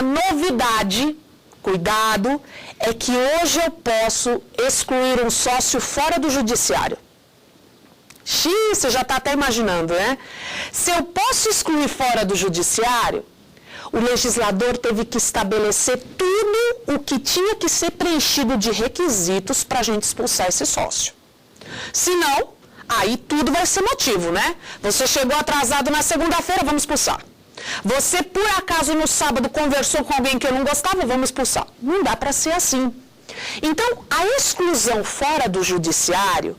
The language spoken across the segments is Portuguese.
A novidade, cuidado, é que hoje eu posso excluir um sócio fora do judiciário. Xiii, você já está até imaginando, né? Se eu posso excluir fora do judiciário, o legislador teve que estabelecer tudo o que tinha que ser preenchido de requisitos para a gente expulsar esse sócio. Senão, aí tudo vai ser motivo, né? Você chegou atrasado na segunda-feira, vamos expulsar. Você, por acaso, no sábado conversou com alguém que eu não gostava, vamos expulsar. Não dá para ser assim. Então, a exclusão fora do judiciário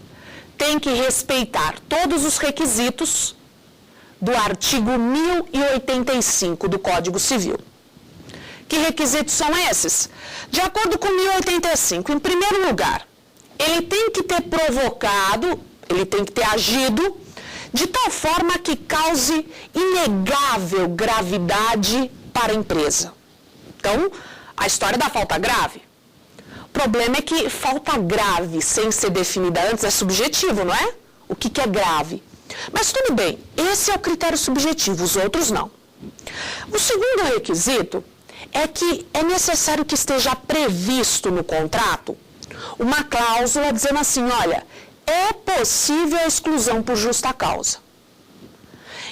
tem que respeitar todos os requisitos do artigo 1085 do Código Civil. Que requisitos são esses? De acordo com 1085, em primeiro lugar, ele tem que ter provocado, ele tem que ter agido de tal forma que cause inegável gravidade para a empresa. Então, a história da falta grave. O problema é que falta grave, sem ser definida antes, é subjetivo, não é? O que é grave? Mas tudo bem, esse é o critério subjetivo, os outros não. O segundo requisito é que é necessário que esteja previsto no contrato uma cláusula dizendo assim, olha, é possível a exclusão por justa causa.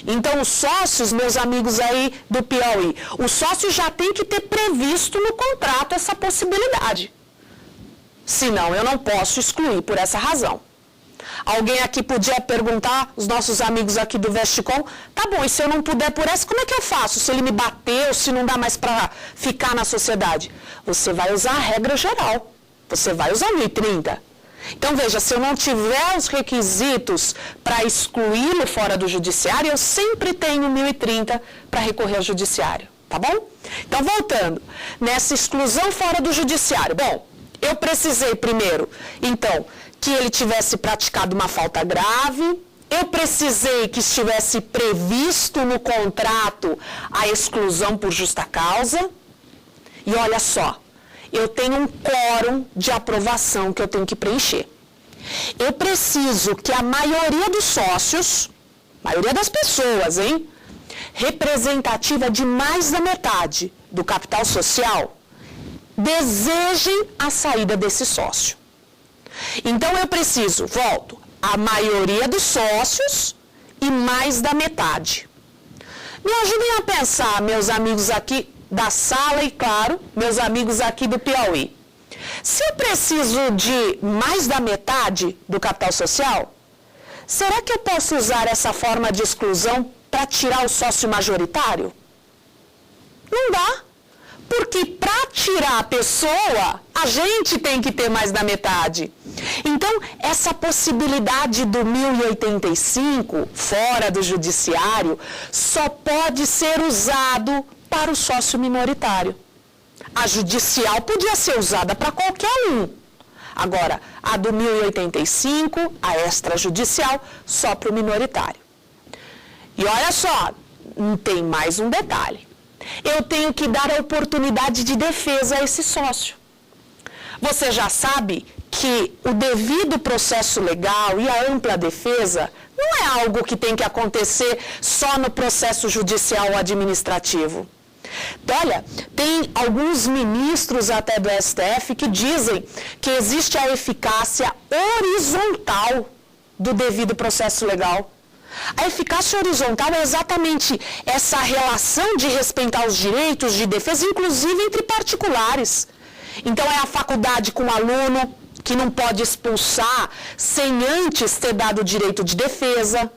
Então, os sócios, meus amigos aí do Piauí, o sócio já tem que ter previsto no contrato essa possibilidade. Senão, eu não posso excluir por essa razão. Alguém aqui podia perguntar, os nossos amigos aqui do Vesticom, tá bom, e se eu não puder por essa, como é que eu faço? Se ele me bateu, se não dá mais para ficar na sociedade? Você vai usar a regra geral, você vai usar 1030. Então, veja, se eu não tiver os requisitos para excluí-lo fora do judiciário, eu sempre tenho 1030 para recorrer ao judiciário, tá bom? Então, voltando, nessa exclusão fora do judiciário, bom, eu precisei primeiro, então, que ele tivesse praticado uma falta grave, eu precisei que estivesse previsto no contrato a exclusão por justa causa, e olha só, eu tenho um quórum de aprovação que eu tenho que preencher. Eu preciso que a maioria dos sócios, maioria das pessoas, representativa de mais da metade do capital social, desejem a saída desse sócio. Então, eu preciso, volto, a maioria dos sócios e mais da metade. Me ajudem a pensar, meus amigos aqui da sala e, claro, meus amigos aqui do Piauí. Se eu preciso de mais da metade do capital social, será que eu posso usar essa forma de exclusão para tirar o sócio majoritário? Não dá. Porque para tirar a pessoa, a gente tem que ter mais da metade. Então, essa possibilidade do 1085, fora do judiciário, só pode ser usado para o sócio minoritário. A judicial podia ser usada para qualquer um. Agora, a do 1085, a extrajudicial, só para o minoritário. E olha só, tem mais um detalhe. Eu tenho que dar a oportunidade de defesa a esse sócio. Você já sabe que o devido processo legal e a ampla defesa não é algo que tem que acontecer só no processo judicial ou administrativo. Olha, tem alguns ministros até do STF que dizem que existe a eficácia horizontal do devido processo legal. A eficácia horizontal é exatamente essa relação de respeitar os direitos de defesa, inclusive entre particulares. Então, é a faculdade com o aluno que não pode expulsar sem antes ter dado o direito de defesa.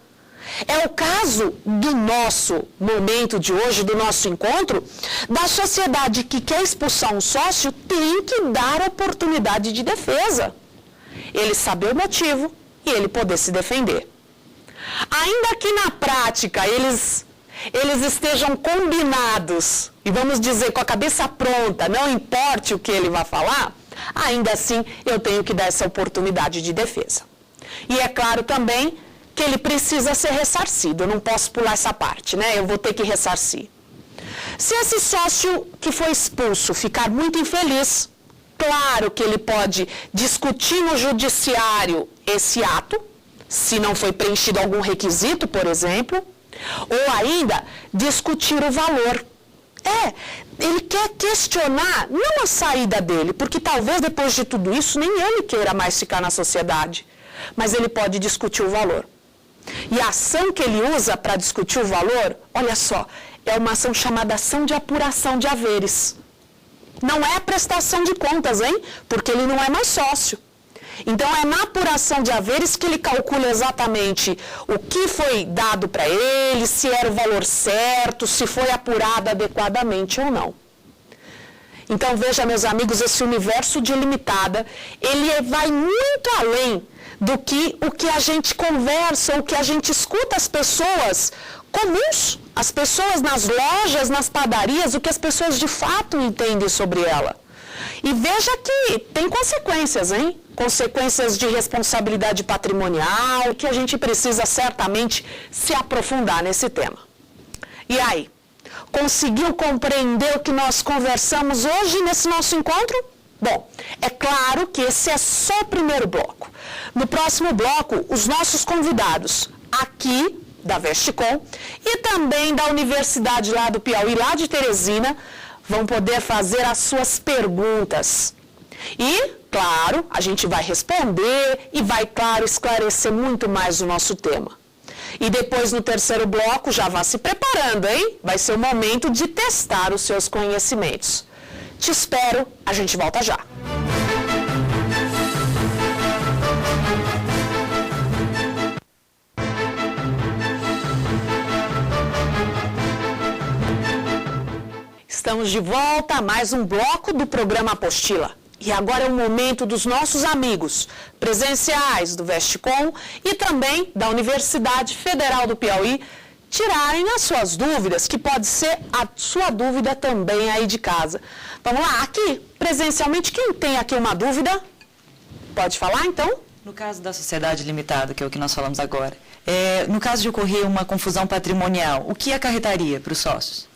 É o caso do nosso momento de hoje, do nosso encontro, da sociedade que quer expulsar um sócio tem que dar oportunidade de defesa. Ele saber o motivo e ele poder se defender. Ainda que na prática eles estejam combinados, e vamos dizer com a cabeça pronta, não importe o que ele vai falar, ainda assim eu tenho que dar essa oportunidade de defesa. E é claro também que ele precisa ser ressarcido, eu não posso pular essa parte, né? Eu vou ter que ressarcir. Se esse sócio que foi expulso ficar muito infeliz, claro que ele pode discutir no judiciário esse ato, se não foi preenchido algum requisito, por exemplo, ou ainda discutir o valor. ele quer questionar, não a saída dele, porque talvez depois de tudo isso nem ele queira mais ficar na sociedade, mas ele pode discutir o valor. E a ação que ele usa para discutir o valor, olha só, é uma ação chamada ação de apuração de haveres. Não é prestação de contas, hein? Porque ele não é mais sócio. Então, é na apuração de haveres que ele calcula exatamente o que foi dado para ele, se era o valor certo, se foi apurado adequadamente ou não. Então, veja, meus amigos, esse universo de limitada, ele vai muito além do que o que a gente conversa, o que a gente escuta as pessoas comuns, as pessoas nas lojas, nas padarias, o que as pessoas de fato entendem sobre ela. E veja que tem consequências, hein? Consequências de responsabilidade patrimonial, que a gente precisa certamente se aprofundar nesse tema. E aí? Conseguiu compreender o que nós conversamos hoje nesse nosso encontro? Bom, é claro que esse é só o primeiro bloco. No próximo bloco, os nossos convidados aqui da Vestcom e também da Universidade lá do Piauí, lá de Teresina, vão poder fazer as suas perguntas. E, claro, a gente vai responder e vai, claro, esclarecer muito mais o nosso tema. E depois, no terceiro bloco, já vá se preparando, hein? Vai ser o momento de testar os seus conhecimentos. Te espero, a gente volta já. Estamos de volta a mais um bloco do programa Apostila. E agora é o momento dos nossos amigos presenciais do Vestcom e também da Universidade Federal do Piauí tirarem as suas dúvidas, que pode ser a sua dúvida também aí de casa. Vamos lá, aqui, presencialmente, quem tem aqui uma dúvida? Pode falar, então? No caso da sociedade limitada, que é o que nós falamos agora, no caso de ocorrer uma confusão patrimonial, o que acarretaria para os sócios?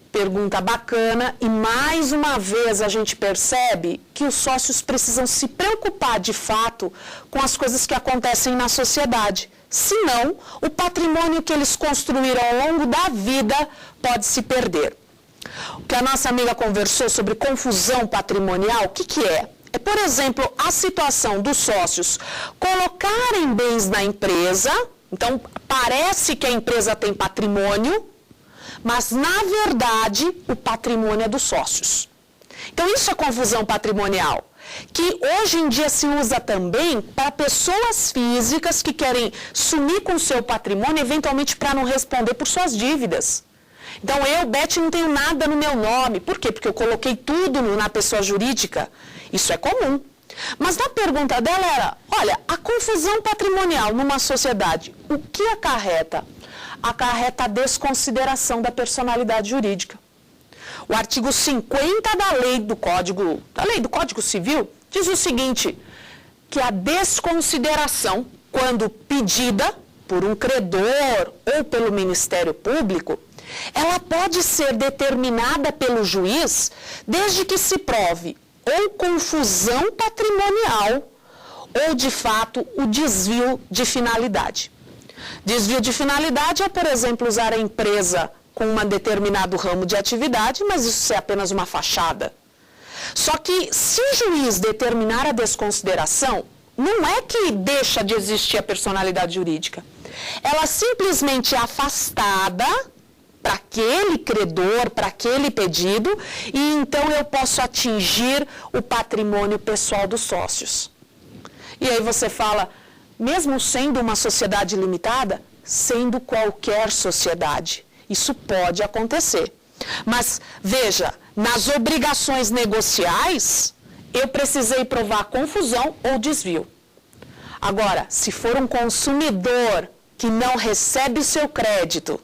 Pergunta bacana e mais uma vez a gente percebe que os sócios precisam se preocupar de fato com as coisas que acontecem na sociedade. Senão, o patrimônio que eles construíram ao longo da vida pode se perder. O que a nossa amiga conversou sobre confusão patrimonial, o que é? É, por exemplo, a situação dos sócios colocarem bens na empresa, então parece que a empresa tem patrimônio, mas, na verdade, o patrimônio é dos sócios. Então, isso é confusão patrimonial, que hoje em dia se usa também para pessoas físicas que querem sumir com o seu patrimônio, eventualmente para não responder por suas dívidas. Então, eu, Beth, não tenho nada no meu nome. Por quê? Porque eu coloquei tudo na pessoa jurídica. Isso é comum. Mas na pergunta dela era, olha, a confusão patrimonial numa sociedade, o que acarreta? Acarreta a desconsideração da personalidade jurídica. O artigo 50 da lei do Código Civil diz o seguinte, que a desconsideração, quando pedida por um credor ou pelo Ministério Público, ela pode ser determinada pelo juiz desde que se prove ou confusão patrimonial ou, de fato, o desvio de finalidade. Desvio de finalidade é, por exemplo, usar a empresa com um determinado ramo de atividade, mas isso é apenas uma fachada. Só que, se o juiz determinar a desconsideração, não é que deixa de existir a personalidade jurídica. Ela simplesmente é afastada para aquele credor, para aquele pedido, e então eu posso atingir o patrimônio pessoal dos sócios. E aí você fala, mesmo sendo uma sociedade limitada, sendo qualquer sociedade, isso pode acontecer. Mas, veja, nas obrigações negociais, eu precisei provar confusão ou desvio. Agora, se for um consumidor que não recebe o seu crédito,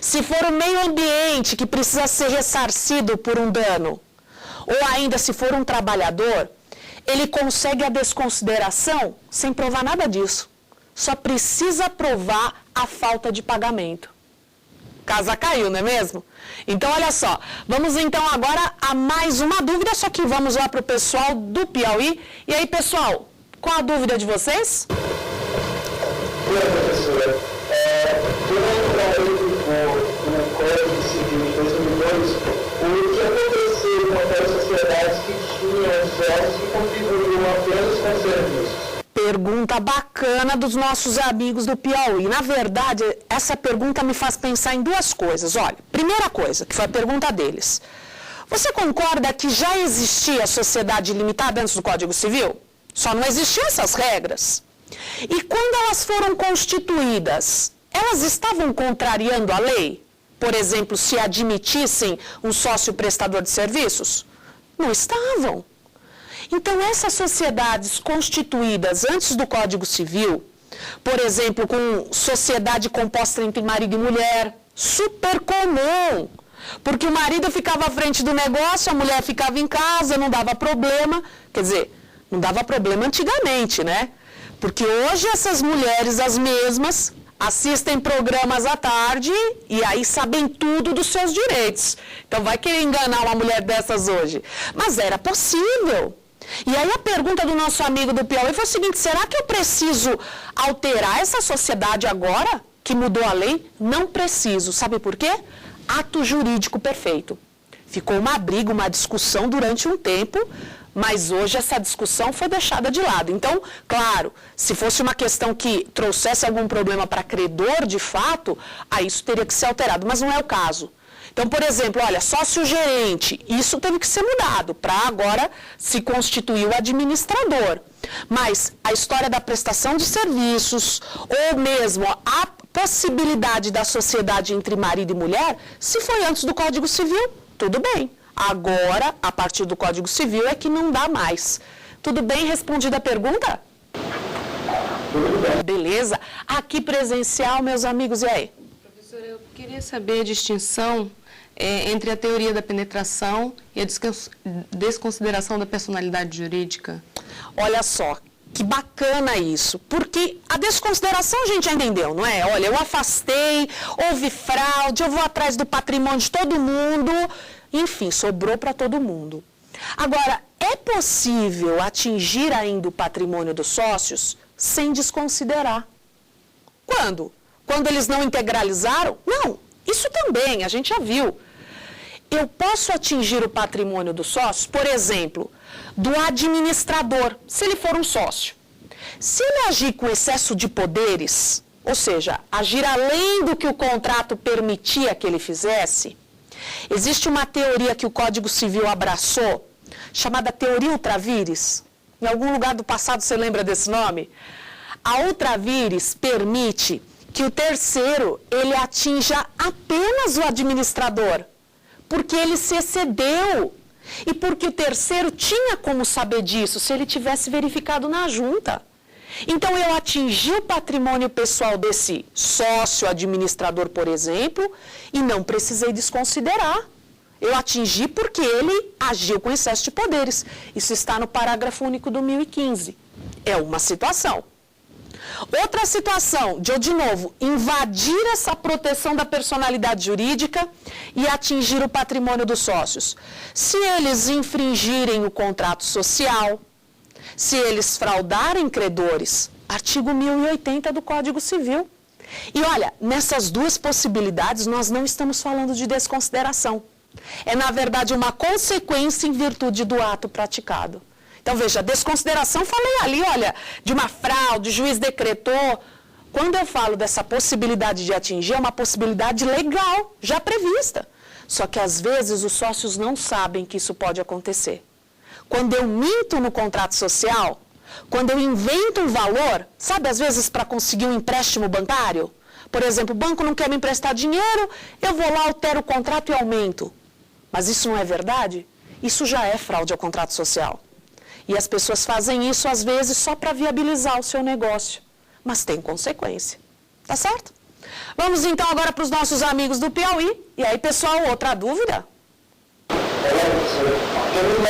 se for o meio ambiente que precisa ser ressarcido por um dano, ou ainda se for um trabalhador, ele consegue a desconsideração sem provar nada disso. Só precisa provar a falta de pagamento. Casa caiu, não é mesmo? Então, olha só, vamos então agora a mais uma dúvida, só que vamos lá para o pessoal do Piauí. E aí, pessoal, qual a dúvida de vocês? Oi, professora. Durante a lei do Código Civil de 2002, o que seriam aquelas sociedades que tinham sócios que contribuíam apenas com serviços? Pergunta bacana dos nossos amigos do Piauí. Na verdade, essa pergunta me faz pensar em duas coisas. Olha, primeira coisa, que foi a pergunta deles. Você concorda que já existia sociedade limitada antes do Código Civil? Só não existiam essas regras. E quando elas foram constituídas, elas estavam contrariando a lei? Por exemplo, se admitissem um sócio prestador de serviços? Não estavam. Então, essas sociedades constituídas antes do Código Civil, por exemplo, com sociedade composta entre marido e mulher, super comum, porque o marido ficava à frente do negócio, a mulher ficava em casa, não dava problema, quer dizer, não dava problema antigamente, né? Porque hoje essas mulheres, as mesmas, assistem programas à tarde e aí sabem tudo dos seus direitos. Então, vai querer enganar uma mulher dessas hoje. Mas era possível. E aí a pergunta do nosso amigo do Piauí foi o seguinte: será que eu preciso alterar essa sociedade agora que mudou a lei? Não preciso. Sabe por quê? Ato jurídico perfeito. Ficou uma briga, uma discussão durante um tempo, mas hoje essa discussão foi deixada de lado. Então, claro, se fosse uma questão que trouxesse algum problema para credor, de fato, aí isso teria que ser alterado, mas não é o caso. Então, por exemplo, olha, sócio-gerente, isso teve que ser mudado para agora se constituir o administrador. Mas a história da prestação de serviços, ou mesmo a possibilidade da sociedade entre marido e mulher, se foi antes do Código Civil, tudo bem. Agora, a partir do Código Civil, é que não dá mais. Tudo bem? Respondida a pergunta? Beleza. Aqui presencial, meus amigos, e aí? Professora, eu queria saber a distinção entre a teoria da penetração e a desconsideração da personalidade jurídica. Olha só, que bacana isso, porque a desconsideração a gente já entendeu, não é? Olha, eu afastei, houve fraude, eu vou atrás do patrimônio de todo mundo, enfim, sobrou para todo mundo. Agora, é possível atingir ainda o patrimônio dos sócios sem desconsiderar? Quando? Quando eles não integralizaram? Não, isso também, a gente já viu. Eu posso atingir o patrimônio dos sócios, por exemplo, do administrador, se ele for um sócio. Se ele agir com excesso de poderes, ou seja, agir além do que o contrato permitia que ele fizesse, existe uma teoria que o Código Civil abraçou, chamada teoria ultra vires. Em algum lugar do passado você lembra desse nome? A ultra vires permite que o terceiro, ele atinja apenas o administrador, porque ele se excedeu. E porque o terceiro tinha como saber disso, se ele tivesse verificado na junta. Então, eu atingi o patrimônio pessoal desse sócio administrador, por exemplo, e não precisei desconsiderar. Eu atingi porque ele agiu com excesso de poderes. Isso está no parágrafo único do 1015. É uma situação. Outra situação, de novo, invadir essa proteção da personalidade jurídica e atingir o patrimônio dos sócios. Se eles infringirem o contrato social, se eles fraudarem credores, artigo 1080 do Código Civil. E olha, nessas duas possibilidades nós não estamos falando de desconsideração. É, na verdade, uma consequência em virtude do ato praticado. Então, veja, desconsideração, falei ali, olha, de uma fraude, o juiz decretou. Quando eu falo dessa possibilidade de atingir, é uma possibilidade legal, já prevista. Só que, às vezes, os sócios não sabem que isso pode acontecer. Quando eu minto no contrato social, quando eu invento um valor, sabe, às vezes, para conseguir um empréstimo bancário? Por exemplo, o banco não quer me emprestar dinheiro, eu vou lá, altero o contrato e aumento. Mas isso não é verdade? Isso já é fraude ao contrato social. E as pessoas fazem isso, às vezes, só para viabilizar o seu negócio. Mas tem consequência. Tá certo? Vamos, então, agora para os nossos amigos do Piauí. E aí, pessoal, outra dúvida?